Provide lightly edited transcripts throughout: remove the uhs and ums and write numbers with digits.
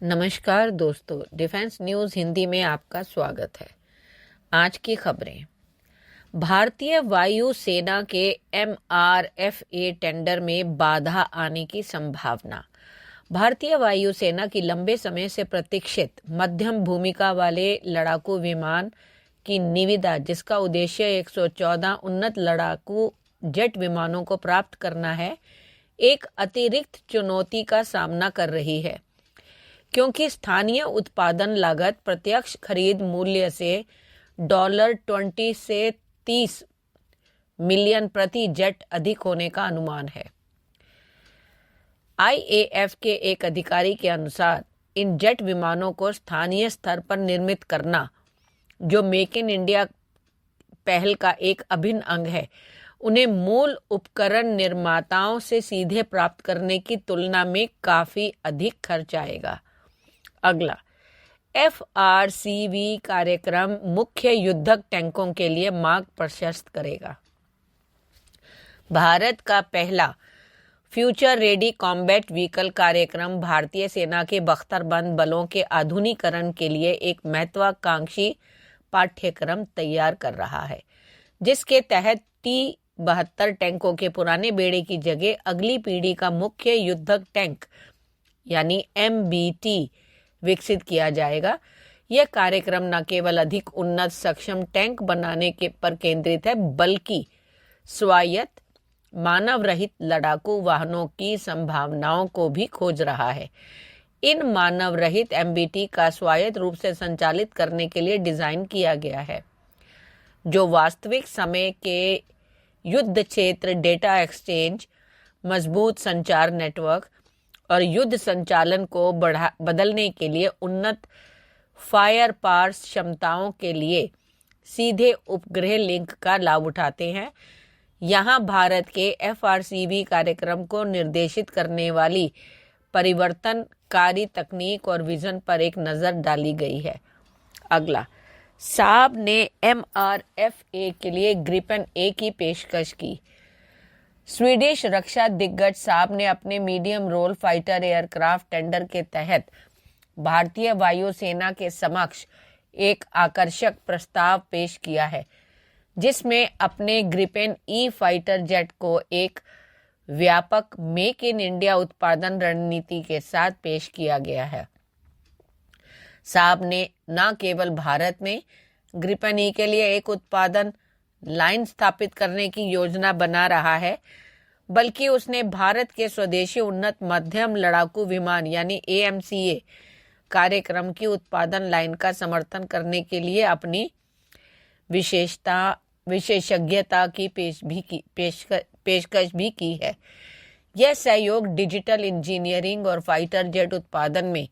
नमस्कार दोस्तों, defence news Hindi में आपका स्वागत है। आज की खबरें। भारतीय वायु सेना के MRFA टेंडर में बाधा आने की संभावना। भारतीय वायु सेना की लंबे समय से प्रतीक्षित मध्यम भूमिका वाले लड़ाकू विमान की निविदा, जिसका उद्देश्य 114 उन्नत लड़ाकू जेट विमानों को प्राप्त करना है, एक अतिरिक्त चुनौती का सामना कर रही है, क्योंकि स्थानीय उत्पादन लागत प्रत्यक्ष खरीद मूल्य से $20 से 30 मिलियन प्रति जेट अधिक होने का अनुमान है। IAF के एक अधिकारी के अनुसार इन जेट विमानों को स्थानीय स्तर पर निर्मित करना, जो मेक इन इंडिया पहल का एक अभिन्न अंग है, उन्हें मूल उपकरण निर्माताओं से सीधे प्राप्त करने की तुलना में काफी अधिक खर्च आएगा। अगला, FRCV कार्यक्रम मुख्य युद्धक टैंकों के लिए मार्ग प्रशस्त करेगा। भारत का पहला फ्यूचर रेडी कॉम्बैट व्हीकल कार्यक्रम भारतीय सेना के बख्तरबंद बलों के आधुनिकीकरण के लिए एक महत्वाकांक्षी पाठ्यक्रम तैयार कर रहा है, जिसके तहत T-72 टैंकों के पुराने बेड़े की जगह अगली पीढ़ी का मुख्य युद्धक टैंक यानी MBT विकसित किया जाएगा। यह कार्यक्रम न केवल अधिक उन्नत सक्षम टैंक बनाने के पर केंद्रित है, बल्कि स्वायत्त मानव रहित लड़ाकू वाहनों की संभावनाओं को भी खोज रहा है। इन मानव रहित MBT का स्वायत्त रूप से संचालित करने के लिए डिजाइन किया गया है, जो वास्तविक समय के युद्ध क्षेत्र डेटा एक्सचेंज, मजबूत संचार नेटवर्क और युद्ध संचालन को बदलने के लिए उन्नत फायर पावर क्षमताओं के लिए सीधे उपग्रह लिंक का लाभ उठाते हैं। यहाँ भारत के FRCV कार्यक्रम को निर्देशित करने वाली परिवर्तनकारी तकनीक और विजन पर एक नज़र डाली गई है। अगला, साब ने MRFA के लिए ग्रिपेन A की पेशकश की। स्वीडिश रक्षा दिग्गज साब ने अपने medium role fighter aircraft tender के तहत भारतीय वायु सेना के समक्ष एक आकर्षक प्रस्ताव पेश किया है, जिसमें अपने ग्रिपेन E फाइटर जेट को एक व्यापक मेक इन इंडिया उत्पादन रणनीति के साथ पेश किया गया है। साब ने न केवल भारत में ग्रिपेन E के लिए एक उत्पादन लाइन स्थापित करने की योजना बना रहा है, बल्कि उसने भारत के स्वदेशी उन्नत मध्यम लड़ाकू विमान यानी AMCA कार्यक्रम की उत्पादन लाइन का समर्थन करने के लिए अपनी विशेषज्ञता की पेशकश भी की है। यह सहयोग डिजिटल इंजीनियरिंग और फाइटर जेट उत्पादन में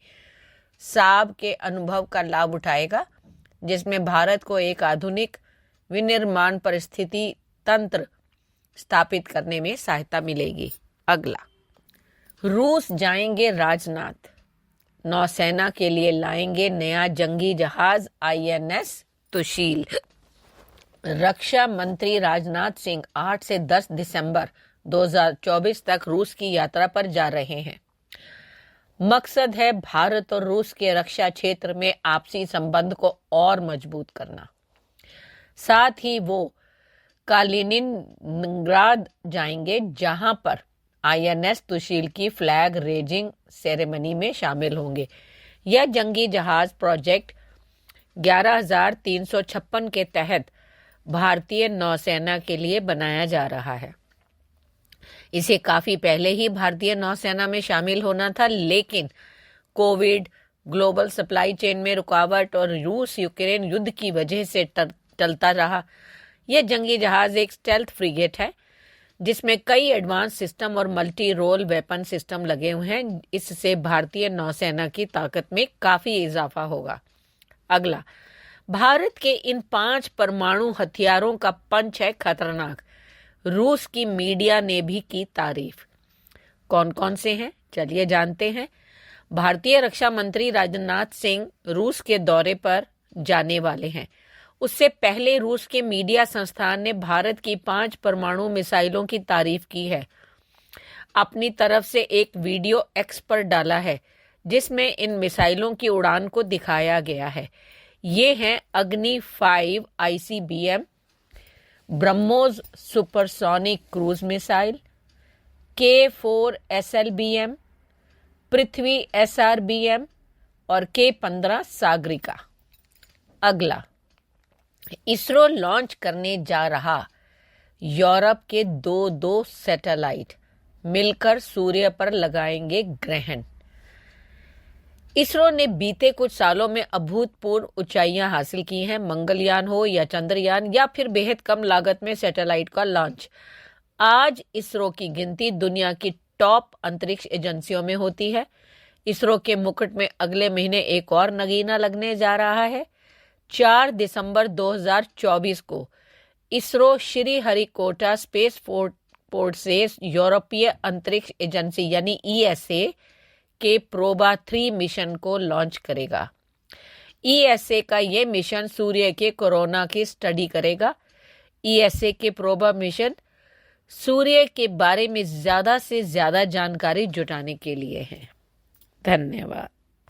साब के अनुभव का लाभ उठाएगा, जिसमें भारत को एक आधुनिक विनिर्माण परिस्थिति तंत्र स्थापित करने में सहायता मिलेगी। अगला, रूस जाएंगे राजनाथ, नौसेना के लिए लाएंगे नया जंगी जहाज INS तुशील। रक्षा मंत्री राजनाथ सिंह 8 से 10 दिसंबर 2024 तक रूस की यात्रा पर जा रहे हैं। मकसद है भारत और रूस के रक्षा क्षेत्र में आपसी संबंध को और मजबूत करना। साथ ही वो कालिनिनग्राद जाएंगे, जहां पर INS तुशील की फ्लैग रेजिंग सेरेमनी में शामिल होंगे। यह जंगी जहाज प्रोजेक्ट 11,356 के तहत भारतीय नौसेना के लिए बनाया जा रहा है। इसे काफी पहले ही भारतीय नौसेना में शामिल होना था, लेकिन कोविड, ग्लोबल सप्लाई चेन में रुकावट और रूस यूक्रेन युद्ध की वजह से टलता रहा। यह जंगी जहाज एक स्टेल्थ फ्रिगेट है, जिसमें कई एडवांस सिस्टम और मल्टी रोल वेपन सिस्टम लगे हुए हैं। इससे भारतीय नौसेना की ताकत में काफी इजाफा होगा। अगला, भारत के इन 5 परमाणु हथियारों का पंच है खतरनाक। रूस की मीडिया ने भी की तारीफ। कौन कौन से हैं, चलिए जानते हैं। भारतीय रक्षा मंत्री राजनाथ सिंह रूस के दौरे पर जाने वाले हैं। उससे पहले रूस के मीडिया संस्थान ने भारत की 5 परमाणु मिसाइलों की तारीफ की है। अपनी तरफ से एक वीडियो X पर डाला है, जिसमें इन मिसाइलों की उड़ान को दिखाया गया है। ये हैं अग्नि 5 ICBM, BrahMos supersonic cruise missile, K4 SLBM, पृथ्वी SRBM और K15 सागरिका। अगला, इसरो लॉन्च करने जा रहा यूरोप के दो सैटेलाइट मिलकर सूर्य पर लगाएंगे ग्रहण। इसरो ने बीते कुछ सालों में अभूतपूर्व ऊंचाइयां हासिल की हैं। मंगलयान हो या चंद्रयान या फिर बेहद कम लागत में सैटेलाइट का लॉन्च, आज इसरो की गिनती दुनिया की टॉप अंतरिक्ष एजेंसियों में होती है। इसरो के मुकुट में अगले महीने एक और नगीना लगने जा रहा है। 4 दिसंबर 2024 को इसरो श्रीहरिकोटा स्पेस पोर्ट से यूरोपीय अंतरिक्ष एजेंसी यानी ESA के प्रोबा 3 मिशन को लॉन्च करेगा। ESA का ये मिशन सूर्य के कोरोना की स्टडी करेगा। ESA के प्रोबा मिशन सूर्य के बारे में ज्यादा से ज्यादा जानकारी जुटाने के लिए है। धन्यवाद।